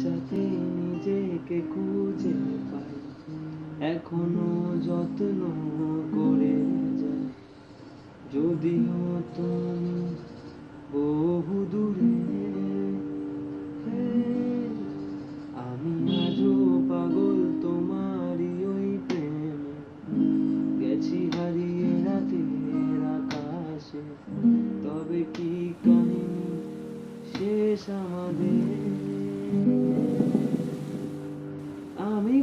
সাথে নিজেকে খুঁজে পাই, এখনো যত্ন করে যাই। যদিও তুমি বহু দূরে, আমি আজও পাগল তোমারই ওই প্রেমে। গেছি হারিয়ে রাতের আকাশে, তবে কি কাহিনী শেষ আমাদের? আমি